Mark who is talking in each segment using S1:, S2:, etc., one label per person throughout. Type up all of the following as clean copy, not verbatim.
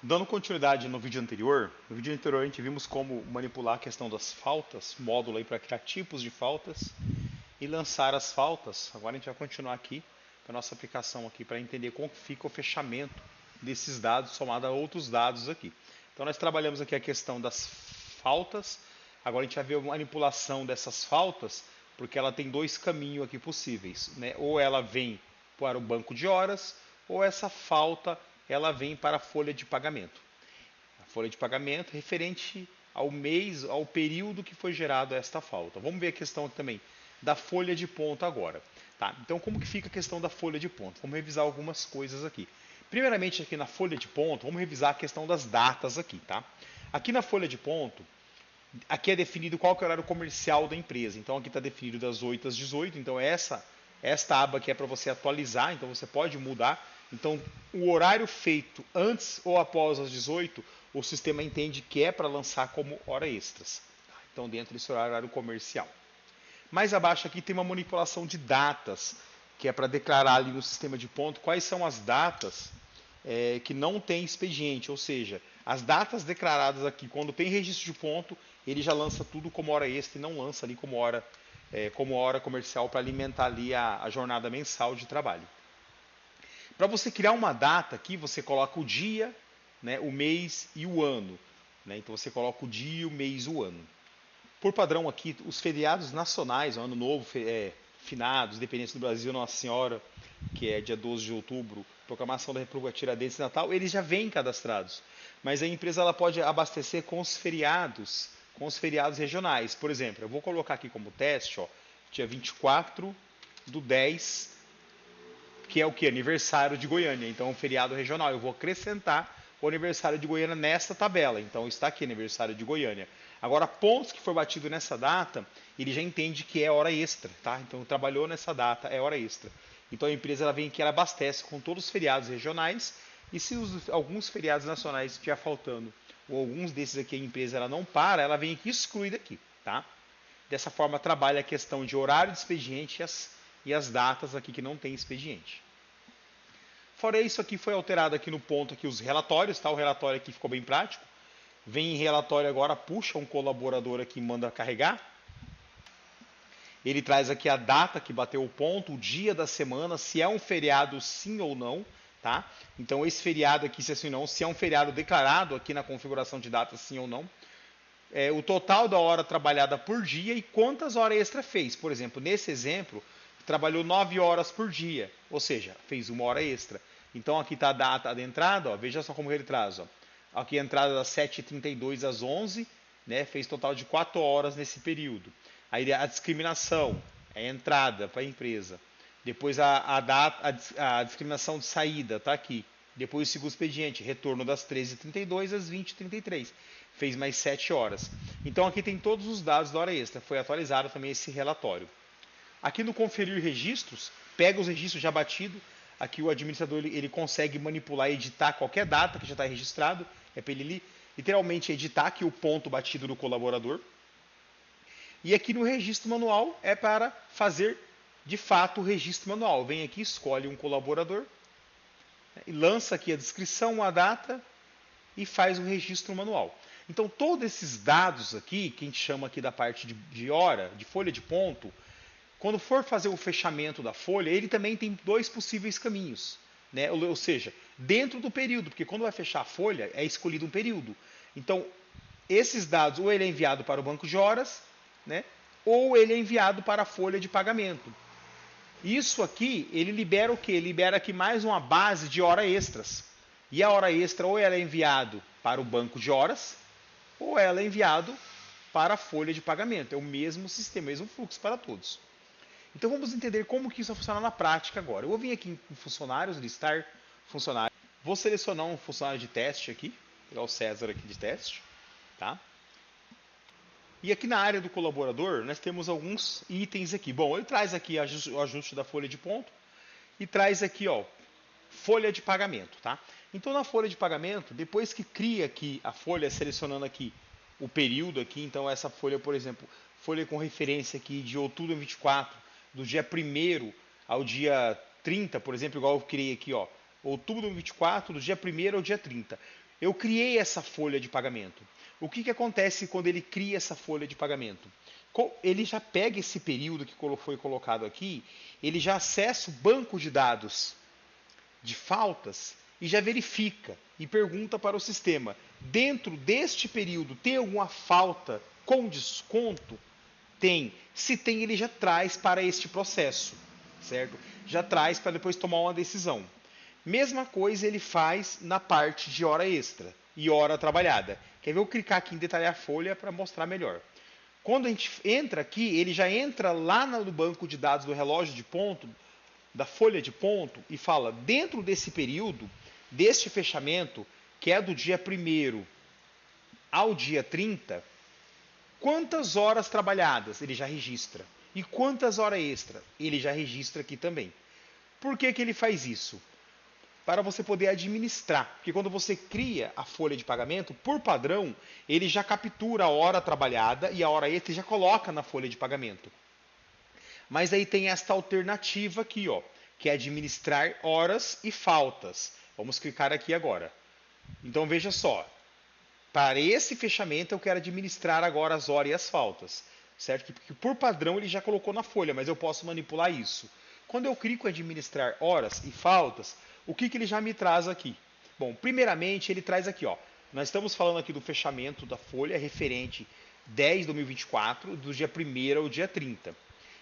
S1: Dando continuidade no vídeo anterior a gente vimos como manipular a questão das faltas, módulo aí para criar tipos de faltas e lançar as faltas. Agora a gente vai continuar aqui para a nossa aplicação aqui para entender como fica o fechamento desses dados somado a outros dados aqui. Então nós trabalhamos aqui a questão das faltas, agora a gente vai ver a manipulação dessas faltas, porque ela tem dois caminhos aqui possíveis, né? Ou ela vem para o banco de horas, ou essa falta ela vem para a folha de pagamento. A folha de pagamento referente ao mês, ao período que foi gerado esta falta. Vamos ver a questão aqui também da folha de ponto agora. Tá? Então, como que fica a questão da folha de ponto? Vamos revisar algumas coisas aqui. Primeiramente, aqui na folha de ponto, vamos revisar a questão das datas aqui. Tá? Aqui na folha de ponto, aqui é definido qual que é o horário comercial da empresa. Então, aqui está definido das 8 às 18. Então, esta aba aqui é para você atualizar. Então, você pode mudar. Então, o horário feito antes ou após as 18, o sistema entende que é para lançar como hora extras. Então, dentro desse horário comercial. Mais abaixo aqui tem uma manipulação de datas, que é para declarar ali no sistema de ponto quais são as datas que não tem expediente, ou seja, as datas declaradas aqui, quando tem registro de ponto, ele já lança tudo como hora extra e não lança ali como hora comercial para alimentar ali a jornada mensal de trabalho. Para você criar uma data aqui, você coloca o dia, né, o mês e o ano. Né? Então você coloca o dia, o mês e o ano. Por padrão aqui, os feriados nacionais, o Ano Novo, finados, Independência do Brasil, Nossa Senhora, que é dia 12 de outubro, Proclamação da República, Tiradentes e Natal, eles já vêm cadastrados. Mas a empresa ela pode abastecer com os feriados regionais. Por exemplo, eu vou colocar aqui como teste, ó, dia 24/10, que é o que? Aniversário de Goiânia. Então, um feriado regional. Eu vou acrescentar o aniversário de Goiânia nesta tabela. Então, está aqui aniversário de Goiânia. Agora, pontos que for batido nessa data, ele já entende que é hora extra, tá? Então, trabalhou nessa data, é hora extra. Então, a empresa ela vem aqui, ela abastece com todos os feriados regionais. E se alguns feriados nacionais estiver faltando, ou alguns desses aqui a empresa ela não para, ela vem aqui e exclui daqui, tá? Dessa forma, trabalha a questão de horário de expediente e as datas aqui que não tem expediente. Fora isso, aqui foi alterado aqui no ponto aqui os relatórios, tá? O relatório aqui ficou bem prático. Vem em relatório agora, puxa um colaborador aqui e manda carregar. Ele traz aqui a data que bateu o ponto, o dia da semana, se é um feriado sim ou não, tá? Então esse feriado aqui, se é sim ou não, se é um feriado declarado aqui na configuração de data sim ou não. O total da hora trabalhada por dia e quantas horas extra fez. Por exemplo, nesse exemplo, trabalhou 9 horas por dia, ou seja, fez uma hora extra. Então aqui está a data de entrada, ó, veja só como ele traz. Ó. Aqui a entrada das 7h32 às 11, né, fez total de 4 horas nesse período. Aí a discriminação, a entrada para a empresa. Depois a discriminação de saída, está aqui. Depois o segundo expediente, retorno das 13h32 às 20h33. Fez mais 7 horas. Então aqui tem todos os dados da hora extra. Foi atualizado também esse relatório. Aqui no conferir registros, pega os registros já batidos. Aqui o administrador ele consegue manipular e editar qualquer data que já está registrado. É para ele literalmente editar aqui o ponto batido do colaborador. E aqui no registro manual é para fazer de fato o registro manual. Vem aqui, escolhe um colaborador, e lança aqui a descrição, a data e faz o registro manual. Então todos esses dados aqui, que a gente chama aqui da parte de hora, de folha de ponto, quando for fazer o fechamento da folha, ele também tem dois possíveis caminhos. Né? Ou seja, dentro do período, porque quando vai fechar a folha, é escolhido um período. Então, esses dados, ou ele é enviado para o banco de horas, né? Ou ele é enviado para a folha de pagamento. Isso aqui, ele libera o quê? Ele libera aqui mais uma base de horas extras. E a hora extra, ou ela é enviado para o banco de horas, ou ela é enviado para a folha de pagamento. É o mesmo sistema, o mesmo fluxo para todos. Então vamos entender como que isso vai funcionar na prática agora. Eu vou vir aqui em funcionários, listar funcionários. Vou selecionar um funcionário de teste aqui, vou pegar o César aqui de teste, tá? E aqui na área do colaborador, nós temos alguns itens aqui. Bom, ele traz aqui o ajuste da folha de ponto e traz aqui, ó, folha de pagamento, tá? Então na folha de pagamento, depois que cria aqui a folha, selecionando aqui o período aqui, então essa folha, por exemplo, folha com referência aqui de outubro de 24, do dia 1º ao dia 30, por exemplo, igual eu criei aqui, ó, outubro de 2024, do dia 1º ao dia 30. Eu criei essa folha de pagamento. O que acontece quando ele cria essa folha de pagamento? Ele já pega esse período que foi colocado aqui, ele já acessa o banco de dados de faltas e já verifica e pergunta para o sistema: dentro deste período tem alguma falta com desconto? Tem. Se tem, ele já traz para este processo, certo? Já traz para depois tomar uma decisão. Mesma coisa ele faz na parte de hora extra e hora trabalhada. Quer ver eu clicar aqui em detalhar a folha para mostrar melhor. Quando a gente entra aqui, ele já entra lá no banco de dados do relógio de ponto, da folha de ponto, e fala: dentro desse período, deste fechamento, que é do dia 1º ao dia 30, quantas horas trabalhadas? Ele já registra. E quantas horas extra? Ele já registra aqui também. Por que ele faz isso? Para você poder administrar. Porque quando você cria a folha de pagamento, por padrão, ele já captura a hora trabalhada e a hora extra e já coloca na folha de pagamento. Mas aí tem esta alternativa aqui, ó, que é administrar horas e faltas. Vamos clicar aqui agora. Então veja só. Para esse fechamento eu quero administrar agora as horas e as faltas. Certo? Porque por padrão ele já colocou na folha, mas eu posso manipular isso. Quando eu clico em administrar horas e faltas, o que ele já me traz aqui? Bom, primeiramente ele traz aqui, ó. Nós estamos falando aqui do fechamento da folha referente 10 de 2024, do dia 1º ao dia 30.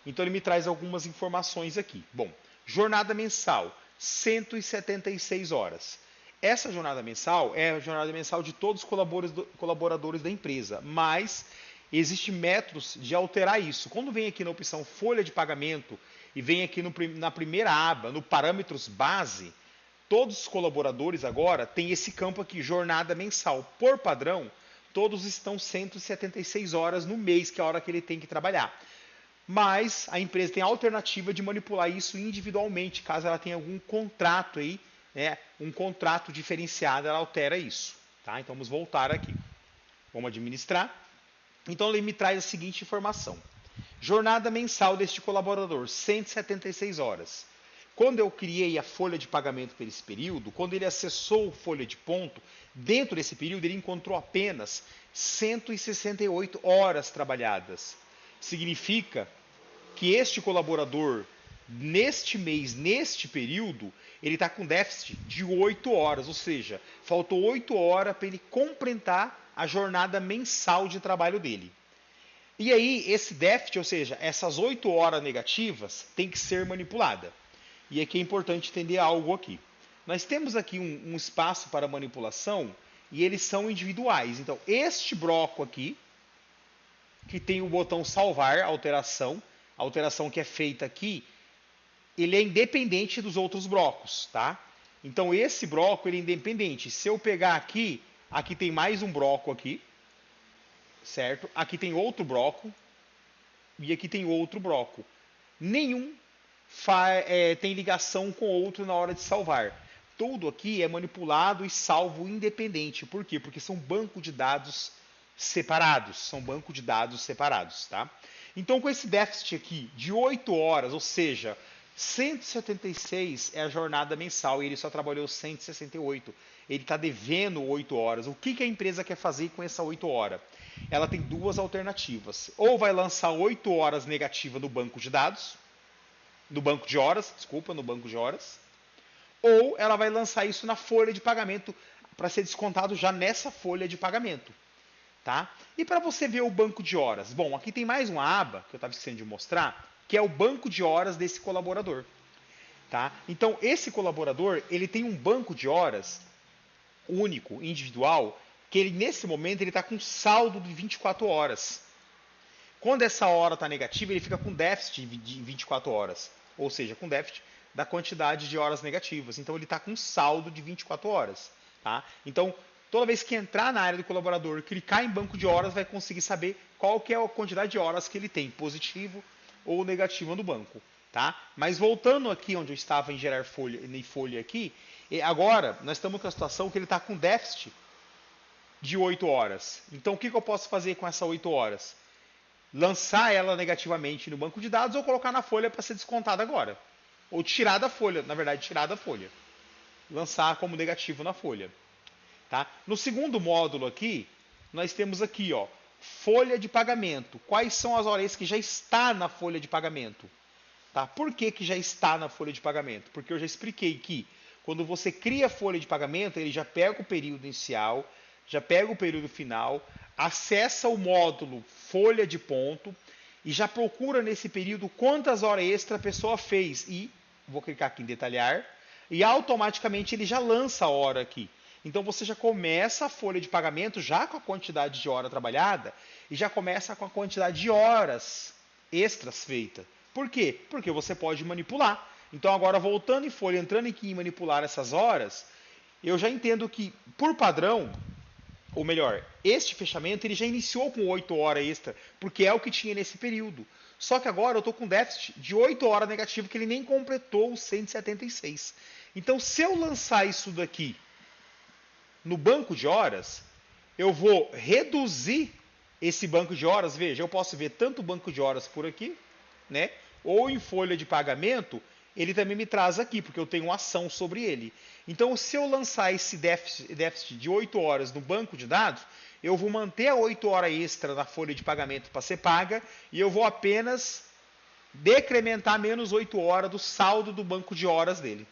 S1: Então ele me traz algumas informações aqui. Bom, jornada mensal, 176 horas. Essa jornada mensal é a jornada mensal de todos os colaboradores da empresa, mas existem métodos de alterar isso. Quando vem aqui na opção folha de pagamento e vem aqui na primeira aba, no parâmetros base, todos os colaboradores agora têm esse campo aqui, jornada mensal. Por padrão, todos estão 176 horas no mês, que é a hora que ele tem que trabalhar. Mas a empresa tem a alternativa de manipular isso individualmente, caso ela tenha algum contrato aí, né, um contrato diferenciado, ela altera isso. Tá? Então vamos voltar aqui. Vamos administrar. Então ele me traz a seguinte informação. Jornada mensal deste colaborador, 176 horas. Quando eu criei a folha de pagamento para esse período, quando ele acessou a folha de ponto, dentro desse período ele encontrou apenas 168 horas trabalhadas. Significa que este colaborador, neste mês, neste período, ele está com déficit de 8 horas, ou seja, faltou 8 horas para ele completar a jornada mensal de trabalho dele. E aí, esse déficit, ou seja, essas 8 horas negativas, tem que ser manipulada. E aqui é importante entender algo aqui. Nós temos aqui um espaço para manipulação e eles são individuais. Então, este bloco aqui, que tem o botão salvar, a alteração que é feita aqui, ele é independente dos outros blocos, tá? Então, esse bloco ele é independente. Se eu pegar aqui, aqui tem mais um bloco aqui, certo? Aqui tem outro bloco e aqui tem outro bloco. Nenhum tem ligação com o outro na hora de salvar. Tudo aqui é manipulado e salvo independente. Por quê? Porque são bancos de dados separados. São bancos de dados separados, tá? Então, com esse déficit aqui de 8 horas, ou seja, 176 é a jornada mensal e ele só trabalhou 168. Ele está devendo 8 horas. O que a empresa quer fazer com essa 8 horas? Ela tem duas alternativas. Ou vai lançar 8 horas negativa no banco de dados, no banco de horas, ou ela vai lançar isso na folha de pagamento para ser descontado já nessa folha de pagamento. Tá? E para você ver o banco de horas? Bom, aqui tem mais uma aba que eu estava esquecendo de mostrar, que é o banco de horas desse colaborador. Tá? Então, esse colaborador ele tem um banco de horas único, individual, que ele, nesse momento ele está com saldo de 24 horas. Quando essa hora está negativa, ele fica com déficit de 24 horas. Ou seja, com déficit da quantidade de horas negativas. Então, ele está com saldo de 24 horas. Tá? Então, toda vez que entrar na área do colaborador, clicar em banco de horas, vai conseguir saber qual que é a quantidade de horas que ele tem, positivo ou negativo no banco. Tá? Mas voltando aqui onde eu estava em gerar folha aqui, agora nós estamos com a situação que ele está com déficit de 8 horas. Então, o que eu posso fazer com essas 8 horas? Lançar ela negativamente no banco de dados ou colocar na folha para ser descontada agora. Ou tirar da folha, na verdade, tirar da folha. lançar como negativo na folha. Tá? No segundo módulo aqui, nós temos aqui, ó, folha de pagamento. Quais são as horas que já está na folha de pagamento? Tá? Por que, que já está na folha de pagamento? Porque eu já expliquei que quando você cria a folha de pagamento, ele já pega o período inicial, já pega o período final, acessa o módulo folha de ponto e já procura nesse período quantas horas extra a pessoa fez. E vou clicar aqui em detalhar e automaticamente ele já lança a hora aqui. Então você já começa a folha de pagamento já com a quantidade de hora trabalhada e já começa com a quantidade de horas extras feitas. Por quê? Porque você pode manipular. Então agora voltando em folha, entrando aqui em manipular essas horas, eu já entendo que por padrão, ou melhor, este fechamento ele já iniciou com 8 horas extra, porque é o que tinha nesse período. Só que agora eu estou com déficit de 8 horas negativo, que ele nem completou os 176. Então se eu lançar isso daqui no banco de horas, eu vou reduzir esse banco de horas. Veja, eu posso ver tanto o banco de horas por aqui, né? Ou em folha de pagamento, ele também me traz aqui, porque eu tenho uma ação sobre ele. Então, se eu lançar esse déficit de 8 horas no banco de dados, eu vou manter a 8 horas extra na folha de pagamento para ser paga e eu vou apenas decrementar menos 8 horas do saldo do banco de horas dele.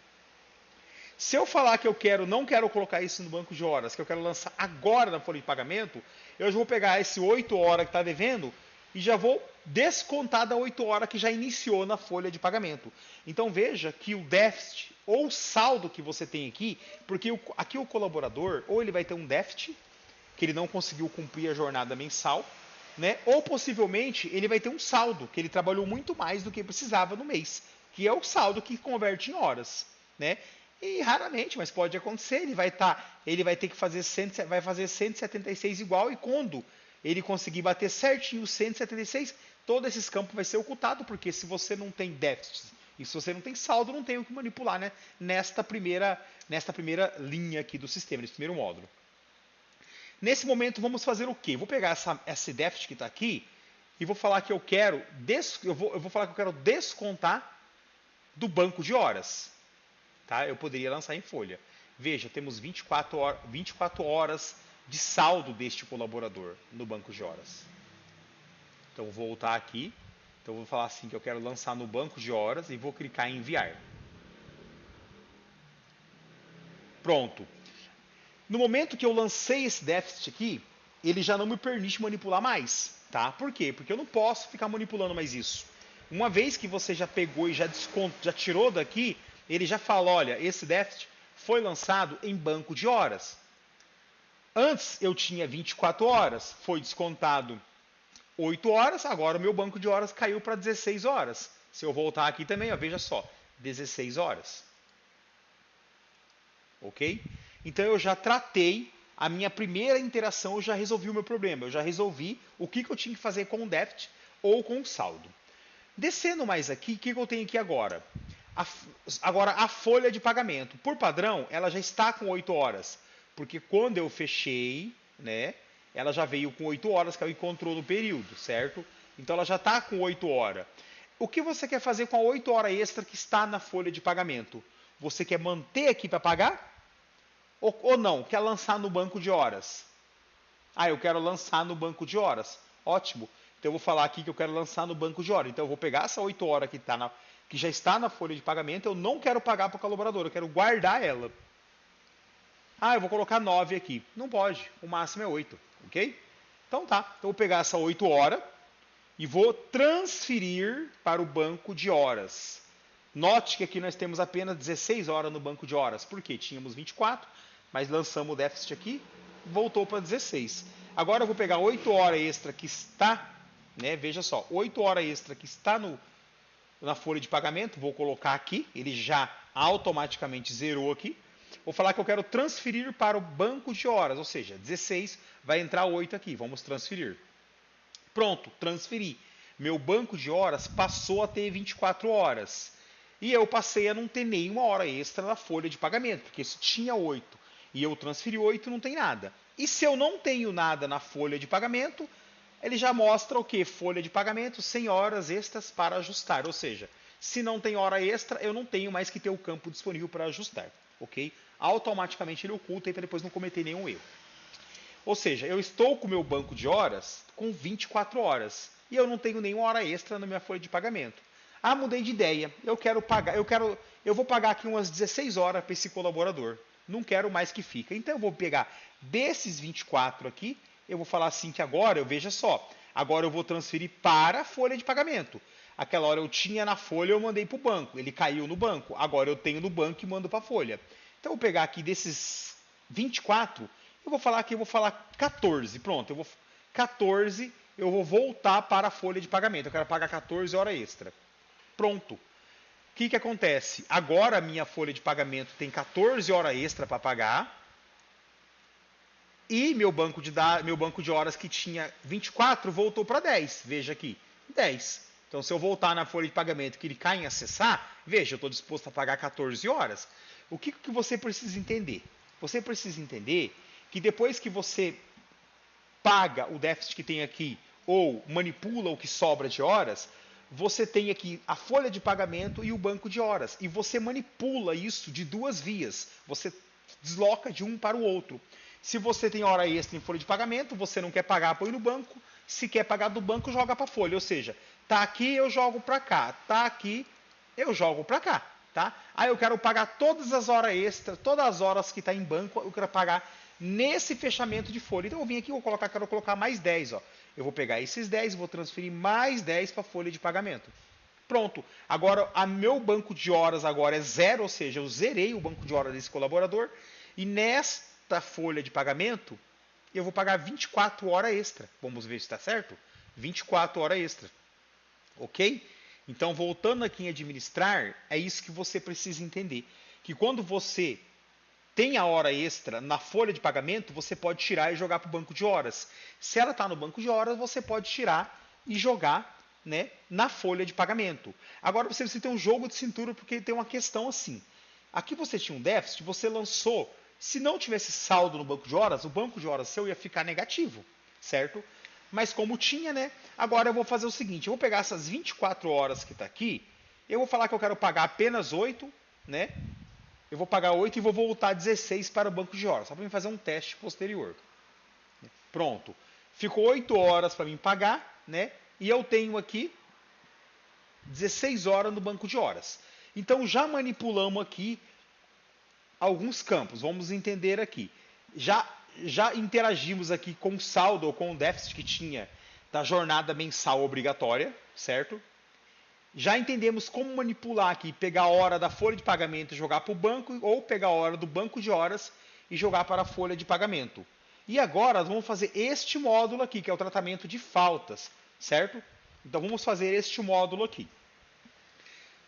S1: Se eu falar que não quero colocar isso no banco de horas, que eu quero lançar agora na folha de pagamento, eu já vou pegar esse 8 horas que está devendo e já vou descontar da 8 horas que já iniciou na folha de pagamento. Então veja que o déficit ou o saldo que você tem aqui, porque aqui o colaborador, ou ele vai ter um déficit, que ele não conseguiu cumprir a jornada mensal, né? Ou possivelmente ele vai ter um saldo, que ele trabalhou muito mais do que precisava no mês, que é o saldo que converte em horas, né? E raramente, mas pode acontecer, ele vai ter que fazer 176 igual, e quando ele conseguir bater certinho os 176, todos esses campos vai ser ocultado, porque se você não tem déficit e se você não tem saldo, não tem o que manipular, né? Nesta primeira linha aqui do sistema, nesse primeiro módulo. Nesse momento, vamos fazer o quê? Vou pegar esse déficit que está aqui e vou falar que eu vou falar que eu quero descontar do banco de horas. Tá? Eu poderia lançar em folha. Veja, temos 24 horas de saldo deste colaborador no banco de horas. Então, vou voltar aqui. Então, vou falar assim que eu quero lançar no banco de horas e vou clicar em enviar. Pronto. No momento que eu lancei esse déficit aqui, ele já não me permite manipular mais. Tá? Por quê? Porque eu não posso ficar manipulando mais isso. Uma vez que você já pegou e já tirou daqui, ele já fala, olha, esse déficit foi lançado em banco de horas. Antes eu tinha 24 horas, foi descontado 8 horas, agora o meu banco de horas caiu para 16 horas. Se eu voltar aqui também, ó, veja só, 16 horas. Ok? Então eu já tratei a minha primeira interação, eu já resolvi o meu problema. Eu já resolvi o que eu tinha que fazer com o déficit ou com o saldo. Descendo mais aqui, o que eu tenho aqui agora? Agora, a folha de pagamento. Por padrão, ela já está com 8 horas. Porque quando eu fechei, né, ela já veio com 8 horas que ela encontrou no período, certo? Então ela já está com 8 horas. O que você quer fazer com a 8 horas extra que está na folha de pagamento? Você quer manter aqui para pagar? Ou não? Quer lançar no banco de horas? Ah, eu quero lançar no banco de horas. Ótimo. Então eu vou falar aqui que eu quero lançar no banco de horas. Então eu vou pegar essa 8 horas que já está na folha de pagamento, eu não quero pagar para o colaborador, eu quero guardar ela. Ah, eu vou colocar 9 aqui. Não pode, o máximo é 8, ok? Então tá, então eu vou pegar essa 8 horas e vou transferir para o banco de horas. Note que aqui nós temos apenas 16 horas no banco de horas. Por quê? Tínhamos 24, mas lançamos o déficit aqui, voltou para 16. Agora eu vou pegar 8 horas extra que está, né? Veja só, 8 horas extra que está na folha de pagamento, vou colocar aqui, ele já automaticamente zerou aqui. Vou falar que eu quero transferir para o banco de horas, ou seja, 16, vai entrar 8 aqui, vamos transferir. Pronto, transferi. Meu banco de horas passou a ter 24 horas. E eu passei a não ter nenhuma hora extra na folha de pagamento, porque se tinha 8 e eu transferi 8, não tem nada. E se eu não tenho nada na folha de pagamento, ele já mostra o que? Folha de pagamento, 100 horas extras para ajustar. Ou seja, se não tem hora extra, eu não tenho mais que ter o campo disponível para ajustar. ok? Automaticamente ele oculta para depois não cometer nenhum erro. Ou seja, eu estou com o meu banco de horas com 24 horas e eu não tenho nenhuma hora extra na minha folha de pagamento. Ah, mudei de ideia. Eu vou pagar aqui umas 16 horas para esse colaborador. Não quero mais que fica. Então eu vou pegar desses 24 aqui, eu vou falar assim que agora, veja só, agora eu vou transferir para a folha de pagamento. Aquela hora eu tinha na folha, eu mandei para o banco. Ele caiu no banco. Agora eu tenho no banco e mando para a folha. Então eu vou pegar aqui desses 24, eu vou falar 14. Pronto, 14, eu vou voltar para a folha de pagamento. Eu quero pagar 14 horas extra. Pronto. O que acontece? Agora a minha folha de pagamento tem 14 horas extra para pagar. E meu banco de horas que tinha 24 voltou para 10. Veja aqui, 10. Então, se eu voltar na folha de pagamento que ele cai em acessar, veja, eu estou disposto a pagar 14 horas. O que você precisa entender? Você precisa entender que depois que você paga o déficit que tem aqui ou manipula o que sobra de horas, você tem aqui a folha de pagamento e o banco de horas. E você manipula isso de duas vias. Você desloca de um para o outro. Se você tem hora extra em folha de pagamento, você não quer pagar, põe no banco. Se quer pagar do banco, joga para a folha. Ou seja, tá aqui, eu jogo para cá. Tá aqui, eu jogo para cá. Tá? Aí eu quero pagar todas as horas extras, todas as horas que está em banco, eu quero pagar nesse fechamento de folha. Então eu vim aqui, quero colocar mais 10. Ó. Eu vou pegar esses 10, vou transferir mais 10 para a folha de pagamento. Pronto. Agora, meu banco de horas agora é 0, ou seja, eu zerei o banco de horas desse colaborador. E nesta folha de pagamento, eu vou pagar 24 horas extra. Vamos ver se está certo? 24 horas extra. Ok? Então, voltando aqui em administrar, é isso que você precisa entender. Que quando você tem a hora extra na folha de pagamento, você pode tirar e jogar para o banco de horas. Se ela está no banco de horas, você pode tirar e jogar, né, na folha de pagamento. Agora você precisa ter um jogo de cintura, porque tem uma questão assim. Aqui você tinha um déficit, você lançou. Se não tivesse saldo no banco de horas, o banco de horas seu ia ficar negativo, certo? Mas como tinha, né? Agora eu vou fazer o seguinte, eu vou pegar essas 24 horas que está aqui, eu vou falar que eu quero pagar apenas 8, né? Eu vou pagar 8 e vou voltar 16 para o banco de horas, só para mim fazer um teste posterior. Pronto. Ficou 8 horas para mim pagar, né? E eu tenho aqui 16 horas no banco de horas. Então já manipulamos aqui alguns campos. Vamos entender aqui. Já interagimos aqui com o saldo ou com o déficit que tinha da jornada mensal obrigatória, certo? Já entendemos como manipular aqui, pegar a hora da folha de pagamento e jogar para o banco, ou pegar a hora do banco de horas e jogar para a folha de pagamento. E agora vamos fazer este módulo aqui, que é o tratamento de faltas, certo? Então vamos fazer este módulo aqui.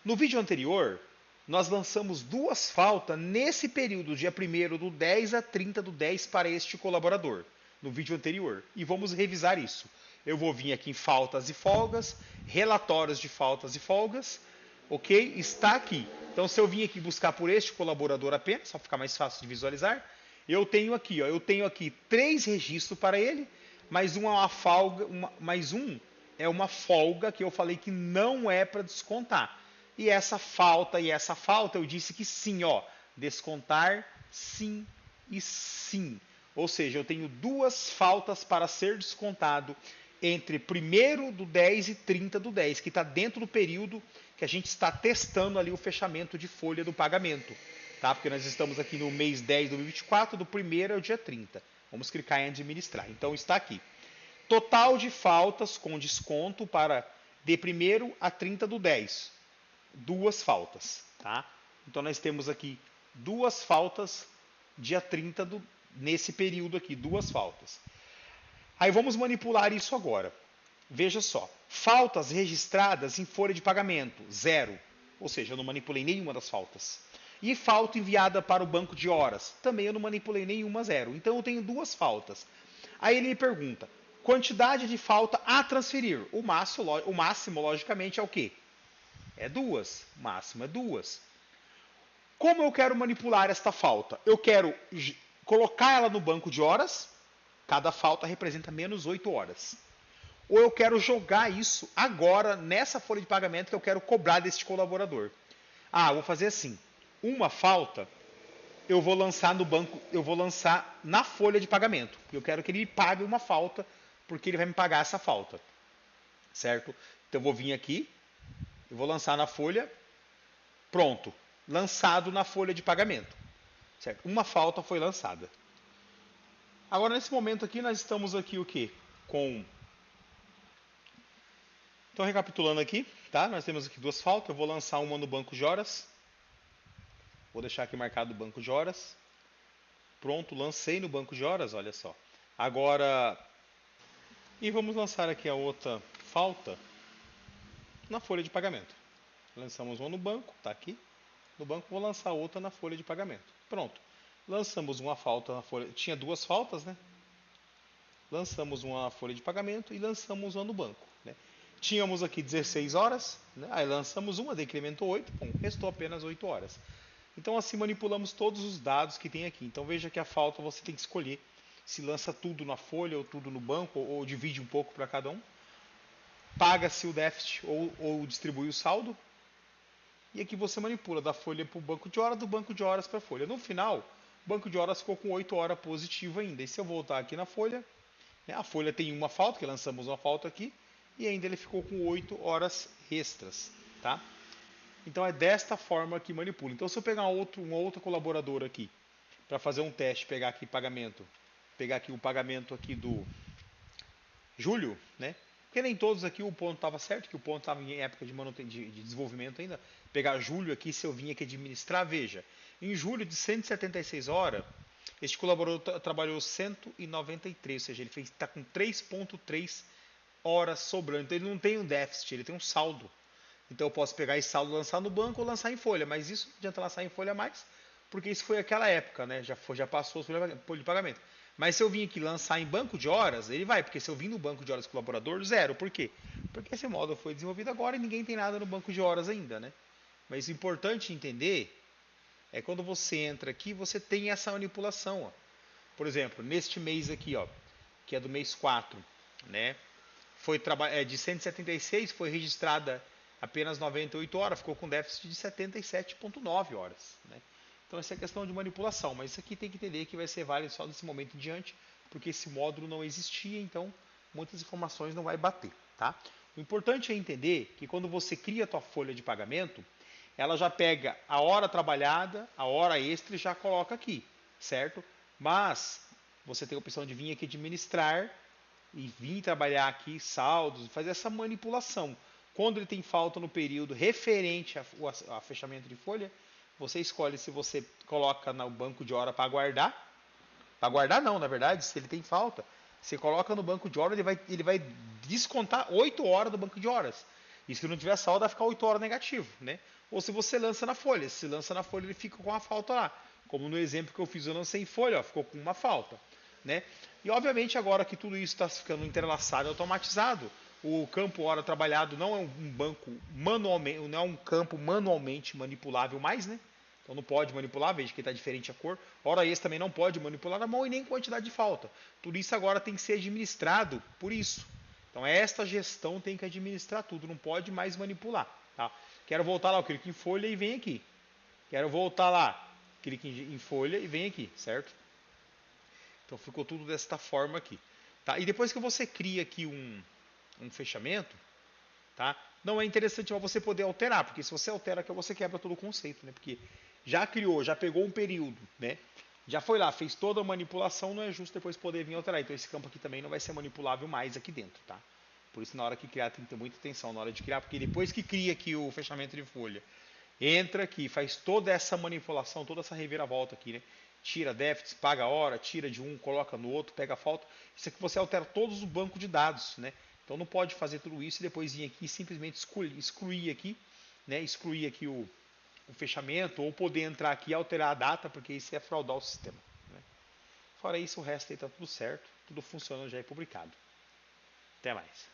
S1: No vídeo anterior, nós lançamos duas faltas nesse período, dia 1º do 10 a 30 do 10 para este colaborador, no vídeo anterior. E vamos revisar isso. Eu vou vir aqui em faltas e folgas, relatórios de faltas e folgas, ok? Está aqui. Então, se eu vim aqui buscar por este colaborador apenas, só ficar mais fácil de visualizar, eu tenho aqui, ó, eu tenho aqui 3 registros para ele, mais um é uma folga, mais um é uma folga que eu falei que não é para descontar. E essa falta eu disse que sim, ó, descontar sim e sim. Ou seja, eu tenho 2 faltas para ser descontado entre 1º do 10 e 30 do 10, que está dentro do período que a gente está testando ali o fechamento de folha do pagamento. Tá? Porque nós estamos aqui no mês 10 de 2024, do 1º ao dia 30. Vamos clicar em administrar. Então está aqui. Total de faltas com desconto para de 1º a 30 do 10. 2 faltas. Tá? Então nós temos aqui 2 faltas dia 30 nesse período aqui, 2 faltas. Aí vamos manipular isso agora. Veja só, faltas registradas em folha de pagamento, 0. Ou seja, eu não manipulei nenhuma das faltas. E falta enviada para o banco de horas, também eu não manipulei nenhuma, 0. Então eu tenho 2 faltas. Aí ele me pergunta, quantidade de falta a transferir. O máximo logicamente, é o quê? É 2. O máximo é 2. Como eu quero manipular esta falta? Eu quero colocar ela no banco de horas. Cada falta representa menos 8 horas. Ou eu quero jogar isso agora nessa folha de pagamento que eu quero cobrar deste colaborador. Ah, vou fazer assim. Uma falta eu vou lançar no banco, eu vou lançar na folha de pagamento. Eu quero que ele me pague uma falta, porque ele vai me pagar essa falta, certo? Então eu vou vir aqui, eu vou lançar na folha, pronto, lançado na folha de pagamento, certo? Uma falta foi lançada. Agora nesse momento aqui nós estamos aqui o quê? Então recapitulando aqui, tá? Nós temos aqui duas faltas, eu vou lançar uma no banco de horas. Vou deixar aqui marcado o banco de horas. Pronto, lancei no banco de horas, olha só. Agora, e vamos lançar aqui a outra falta na folha de pagamento. Lançamos uma no banco, tá aqui. No banco vou lançar outra na folha de pagamento. Pronto. Lançamos uma falta na folha. Tinha duas faltas, né? Lançamos uma folha de pagamento e lançamos uma no banco, né? Tínhamos aqui 16 horas, né? Aí lançamos uma, decrementou 8, bom, restou apenas 8 horas. Então assim manipulamos todos os dados que tem aqui. Então veja que a falta você tem que escolher se lança tudo na folha ou tudo no banco, ou divide um pouco para cada um. Paga-se o déficit ou distribui o saldo. E aqui você manipula da folha para o banco de horas, do banco de horas para a folha. No final, o banco de horas ficou com 8 horas positivo ainda. E se eu voltar aqui na folha, né, a folha tem uma falta, que lançamos uma falta aqui, e ainda ele ficou com 8 horas extras. Tá? Então é desta forma que manipula. Então se eu pegar uma outra colaboradora aqui, para fazer um teste, pegar aqui pagamento, pegar aqui o pagamento aqui do julho, né? Porque nem todos aqui o ponto estava certo, que o ponto estava em época de desenvolvimento ainda. Pegar julho aqui, se eu vim aqui administrar, veja. Em julho de 176 horas, este colaborador trabalhou 193, ou seja, ele está com 3,3 horas sobrando. Então ele não tem um déficit, ele tem um saldo. Então eu posso pegar esse saldo, lançar no banco ou lançar em folha, mas isso não adianta lançar em folha mais, porque isso foi aquela época, né? Já passou a folha de pagamento. Mas se eu vim aqui lançar em banco de horas, ele vai, porque se eu vim no banco de horas colaborador, zero. Por quê? Porque esse módulo foi desenvolvido agora e ninguém tem nada no banco de horas ainda, né? Mas o importante entender é quando você entra aqui, você tem essa manipulação, ó. Por exemplo, neste mês aqui, ó, que é do mês 4, né? Foi de 176, foi registrada apenas 98 horas, ficou com déficit de 77,9 horas, né? Então essa é a questão de manipulação, mas isso aqui tem que entender que vai ser válido só desse momento em diante, porque esse módulo não existia, então muitas informações não vai bater, tá? O importante é entender que quando você cria a tua folha de pagamento, ela já pega a hora trabalhada, a hora extra e já coloca aqui, certo? Mas você tem a opção de vir aqui administrar e vir trabalhar aqui saldos, fazer essa manipulação. Quando ele tem falta no período referente a fechamento de folha, você escolhe se você coloca no banco de hora para guardar. Para guardar não, na verdade, se ele tem falta, você coloca no banco de hora, ele vai descontar 8 horas do banco de horas. E se não tiver saldo, vai ficar 8 horas negativo, né? Ou se você lança na folha. Se lança na folha, ele fica com a falta lá. Como no exemplo que eu fiz, eu lancei em folha, ó, ficou com uma falta, né? E obviamente agora que tudo isso está ficando entrelaçado e automatizado, o campo hora trabalhado não é um banco manualmente, não é um campo manualmente manipulável mais, né? Então não pode manipular, veja que está diferente a cor. Hora extra também não pode manipular na mão e nem quantidade de falta. Tudo isso agora tem que ser administrado por isso. Então esta gestão tem que administrar tudo, não pode mais manipular. Tá? Quero voltar lá, eu clico em folha e vem aqui. Quero voltar lá, clique em folha e vem aqui, certo? Então ficou tudo desta forma aqui. Tá? E depois que você cria aqui um fechamento, tá? Não é interessante você poder alterar, porque se você altera, você quebra todo o conceito, né? Porque já criou, já pegou um período, né? Já foi lá, fez toda a manipulação, não é justo depois poder vir alterar. Então esse campo aqui também não vai ser manipulável mais aqui dentro, tá? Por isso na hora que criar tem que ter muita atenção na hora de criar, porque depois que cria aqui o fechamento de folha, entra aqui, faz toda essa manipulação, toda essa reviravolta aqui, né? Tira déficit, paga a hora, tira de um, coloca no outro, pega a falta. Isso aqui você altera todos os bancos de dados, né? Então não pode fazer tudo isso e depois vir aqui e simplesmente excluir aqui, né? Excluir aqui o fechamento ou poder entrar aqui e alterar a data, porque isso é fraudar o sistema, né? Fora isso, o resto aí está tudo certo, tudo funcionando, já é publicado. Até mais.